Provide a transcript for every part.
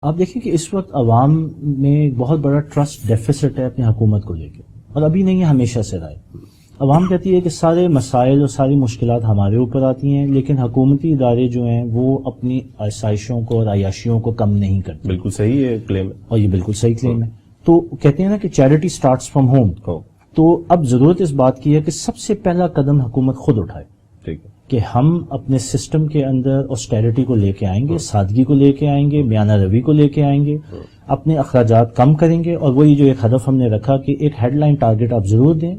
آپ دیکھیں کہ اس وقت عوام میں بہت بڑا ٹرسٹ ڈیفیسٹ ہے اپنی حکومت کو لے کے، اور ابھی نہیں ہے، ہمیشہ سے رہا ہے۔ عوام کہتی ہے کہ سارے مسائل اور ساری مشکلات ہمارے اوپر آتی ہیں، لیکن حکومتی ادارے جو ہیں وہ اپنی آسائشوں کو اور عیاشیوں کو کم نہیں کرتے۔ بالکل صحیح ہے کلیم، اور یہ بالکل صحیح کلیم ہے۔ تو کہتے ہیں نا کہ چیریٹی سٹارٹس فرام ہوم، تو اب ضرورت اس بات کی ہے کہ سب سے پہلا قدم حکومت خود اٹھائے، ٹھیک ہے، کہ ہم اپنے سسٹم کے اندر آسٹیرٹی کو لے کے آئیں گے، سادگی کو لے کے آئیں گے، میانہ روی کو لے کے آئیں گے، اپنے اخراجات کم کریں گے، اور وہی جو ایک ہدف ہم نے رکھا کہ ایک ہیڈ لائن ٹارگٹ آپ ضرور دیں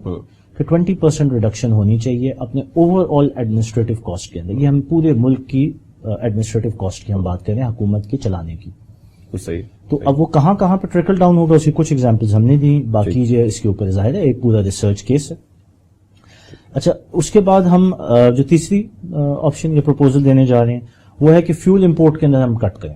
کہ 20% ریڈکشن ہونی چاہیے اپنے اوور آل ایڈمنسٹریٹو کاسٹ کے اندر۔ یہ ہم پورے ملک کی ایڈمنسٹریٹو کاسٹ کی ہم بات کریں، حکومت کے چلانے کی۔ صحیح، تو اب وہ کہاں کہاں پہ ٹریکل ڈاؤن ہوگا، اسی کچھ ایگزامپلز ہم نے دی، باقی جو اس کے اوپر ظاہر ہے ایک پورا ریسرچ کیس ہے۔ اچھا، اس کے بعد ہم جو تیسری آپشن یا پروپوزل دینے جا رہے ہیں وہ ہے کہ فیول امپورٹ کے اندر ہم کٹ کریں،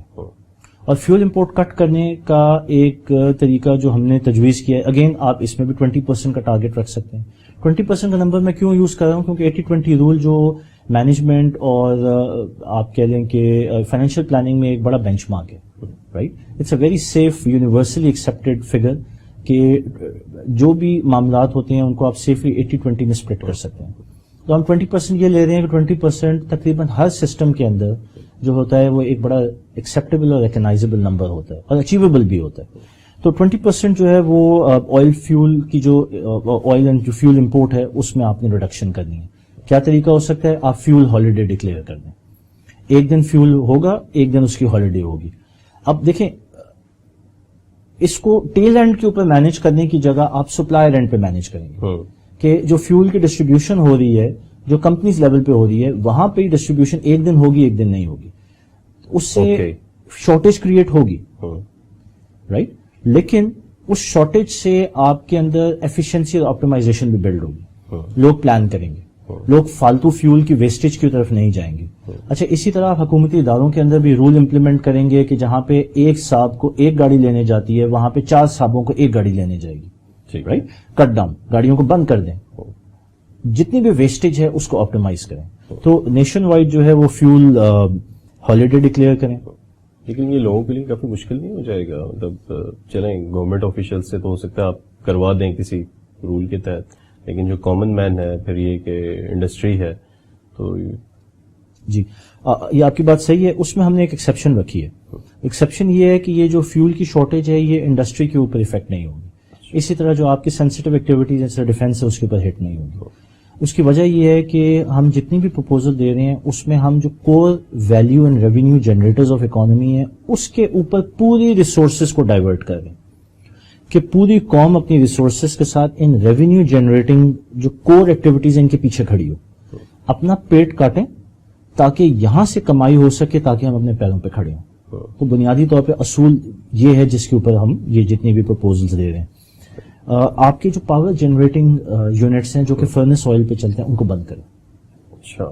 اور فیول امپورٹ کٹ کرنے کا ایک طریقہ جو ہم نے تجویز کیا ہے، اگین آپ اس میں بھی 20% کا ٹارگٹ رکھ سکتے ہیں۔ 20% کا نمبر میں کیوں یوز کر رہا ہوں؟ کیونکہ 80-20 رول جو مینجمنٹ اور آپ کہہ لیں کہ فائنینشیل پلاننگ میں ایک بڑا بینچ مارک ہے، right? It's a very safe universally accepted figure کہ جو بھی معاملات ہوتے ہیں ان کو آپ سیفلی 80-20 میں سپلٹ کر سکتے ہیں۔ تو ہم 20% یہ لے رہے ہیں کہ 20% تقریباً ہر سسٹم کے اندر جو ہوتا ہے وہ ایک بڑا ایکسیپٹیبل اور ریکگنائزیبل نمبر ہوتا ہے اور اچیویبل بھی ہوتا ہے۔ تو 20% جو ہے وہ آئل فیول کی جو آئل اینڈ جو فیول امپورٹ ہے اس میں آپ نے ریڈکشن کرنی ہے۔ کیا طریقہ ہو سکتا ہے؟ آپ فیول ہالیڈے ڈکلیئر کر دیں، ایک دن فیول ہوگا، ایک دن اس کی ہالیڈے ہوگی۔ اب دیکھیں، اس کو ٹیل اینڈ کے اوپر مینج کرنے کی جگہ آپ سپلائر اینڈ پہ مینج کریں گے کہ جو فیول کی ڈسٹریبیوشن ہو رہی ہے جو کمپنیز لیول پہ ہو رہی ہے وہاں پہ ڈسٹریبیوشن ایک دن ہوگی، ایک دن نہیں ہوگی، اس سے شارٹیج کریٹ ہوگی، رائٹ؟ لیکن اس شارٹیج سے آپ کے اندر ایفیشنسی اور آپٹیمائزیشن بھی بلڈ ہوگی، لوگ پلان کریں گے، لوگ فالتو فیول کی ویسٹیج کی طرف نہیں جائیں گے۔ اچھا، اسی طرح آپ حکومتی اداروں کے اندر بھی رول امپلیمنٹ کریں گے کہ جہاں پہ ایک صاحب کو ایک گاڑی لینے جاتی ہے وہاں پہ 4 صاحبوں کو ایک گاڑی لینے جائے گی، رائٹ؟ کٹ ڈاؤن، گاڑیوں کو بند کر دیں، جتنی بھی ویسٹیج ہے اس کو آپٹیمائز کریں۔ تو نیشن وائڈ جو ہے وہ فیول ہالیڈے ڈکلیئر کریں۔ لیکن یہ لوگوں کے لیے کافی مشکل نہیں ہو جائے گا؟ مطلب چلیں گورنمنٹ آفیشیل سے تو ہو سکتا ہے آپ کروا دیں کسی رول کے تحت، لیکن جو کامن مین ہے، پھر یہ کہ انڈسٹری ہے، تو جی یہ آپ کی بات صحیح ہے۔ اس میں ہم نے ایک ایکسیپشن رکھی ہے۔ ایکسیپشن یہ ہے کہ یہ جو فیول کی شارٹیج ہے یہ انڈسٹری کے اوپر افیکٹ نہیں ہوگی، اسی طرح جو آپ کی سینسٹیو ایکٹیویٹیز جیسے ڈیفینس ہے اس کے اوپر ہٹ نہیں ہوگی۔ اس کی وجہ یہ ہے کہ ہم جتنی بھی پروپوزل دے رہے ہیں اس میں ہم جو core value and revenue generators of economy ہیں اس کے اوپر پوری ریسورسز کو ڈائیورٹ کر رہے ہیں کہ پوری قوم اپنی ریسورسز کے ساتھ ان ریونیو جنریٹنگ جو کور ایکٹیویٹیز ان کے پیچھے کھڑی ہو، اپنا پیٹ کاٹیں تاکہ یہاں سے کمائی ہو سکے، تاکہ ہم اپنے پیروں پہ کھڑے ہوں۔ تو بنیادی طور پہ اصول یہ ہے جس کے اوپر ہم یہ جتنی بھی پروپوزلز دے رہے ہیں۔ آپ کے جو پاور جنریٹنگ یونٹس ہیں جو کہ فرنس آئل پہ چلتے ہیں ان کو بند کریں۔ اچھا،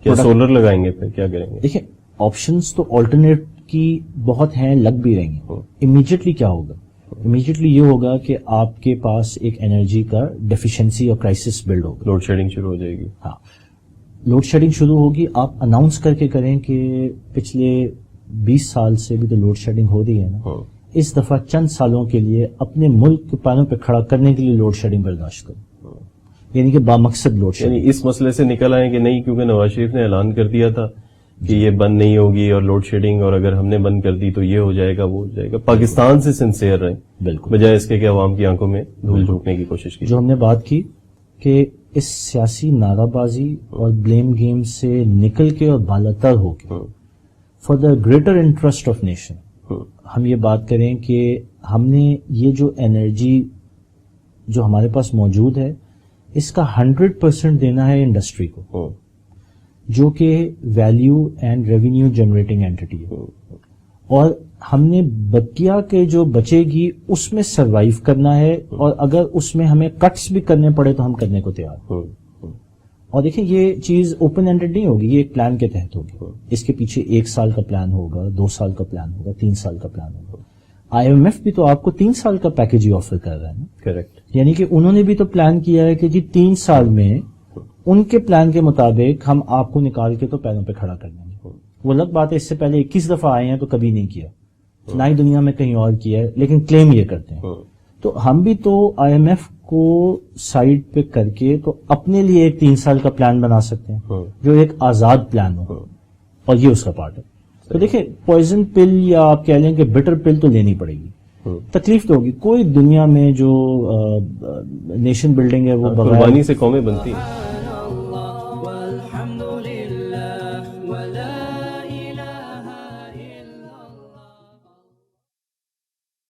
کیا سولر لگائیں گے؟ پھر کیا کریں گے؟ دیکھیں، آپشنز تو آلٹرنیٹ کی بہت ہیں، لگ بھی رہی ہیں۔ امیڈیٹلی کیا ہوگا؟ امیڈیٹلی یہ ہوگا کہ آپ کے پاس ایک انرجی کا ڈیفیشنسی اور کرائسس بلڈ ہوگا، لوڈ شیڈنگ شروع ہو جائے گی۔ ہاں، لوڈ شیڈنگ شروع ہوگی۔ آپ اناؤنس کر کے کریں کہ پچھلے 20 سال سے بھی تو لوڈ شیڈنگ ہو رہی ہے نا، اس دفعہ چند سالوں کے لیے اپنے ملک کے پانوں پہ کھڑا کرنے کے لیے لوڈ شیڈنگ برداشت کرو، یعنی کہ بامقصد لوڈ شیڈنگ۔ یعنی اس مسئلے سے نکل آئے کہ نہیں، کیونکہ نواز شریف نے اعلان کر دیا تھا کہ یہ بند نہیں ہوگی اور لوڈ شیڈنگ، اور اگر ہم نے بند کر دی تو یہ ہو جائے گا، وہ ہو جائے گا۔ پاکستان سے سنسیئر رہیں، بالکل، بجائے اس کے کہ عوام کی آنکھوں میں دھول جھونکنے کی کوشش کی۔ جو ہم نے بات کی کہ اس سیاسی نعرہ بازی اور بلیم گیم سے نکل کے اور بالاتر ہو کے for the greater interest of nation ہم یہ بات کریں کہ ہم نے یہ جو انرجی جو ہمارے پاس موجود ہے اس کا 100% دینا ہے انڈسٹری کو، جو کہ value and revenue generating entity ہے، اور ہم نے بقیہ کے جو بچے گی اس میں سروائیو کرنا ہے، اور اگر اس میں ہمیں کٹس بھی کرنے پڑے تو ہم کرنے کو تیار ہیں۔ اور دیکھیں، یہ چیز اوپن اینڈڈ نہیں ہوگی، یہ ایک پلان کے تحت ہوگی۔ اس کے پیچھے 1 سال کا پلان ہوگا، 2 سال کا پلان ہوگا، 3 سال کا پلان ہوگا۔ IMF بھی تو آپ کو 3 سال کا پیکج ہی آفر کر رہا ہے نا، کریکٹ؟ یعنی کہ انہوں نے بھی تو پلان کیا ہے کہ جی 3 سال میں ان کے پلان کے مطابق ہم آپ کو نکال کے تو پیروں پہ کھڑا کر دیں گے۔ وہ الگ بات ہے، اس سے پہلے 21 دفعہ آئے ہیں تو کبھی نہیں کیا۔ نہ ہی دنیا میں کہیں اور کیا ہے، لیکن کلیم یہ کرتے ہیں. تو ہم بھی تو آئی ایم ایف کو سائڈ پہ کر کے تو اپنے لیے ایک 3 سال کا پلان بنا سکتے ہیں جو ایک آزاد پلان ہو، اور یہ اس کا پارٹ ہے. تو دیکھیں پوائزن پل یا آپ کہہ لیں کہ بٹر پل تو لینی پڑے گی، تکلیف تو ہوگی. کوئی دنیا میں جو نیشن بلڈنگ ہے وہ قربانی سے قومیں بنتی ہیں.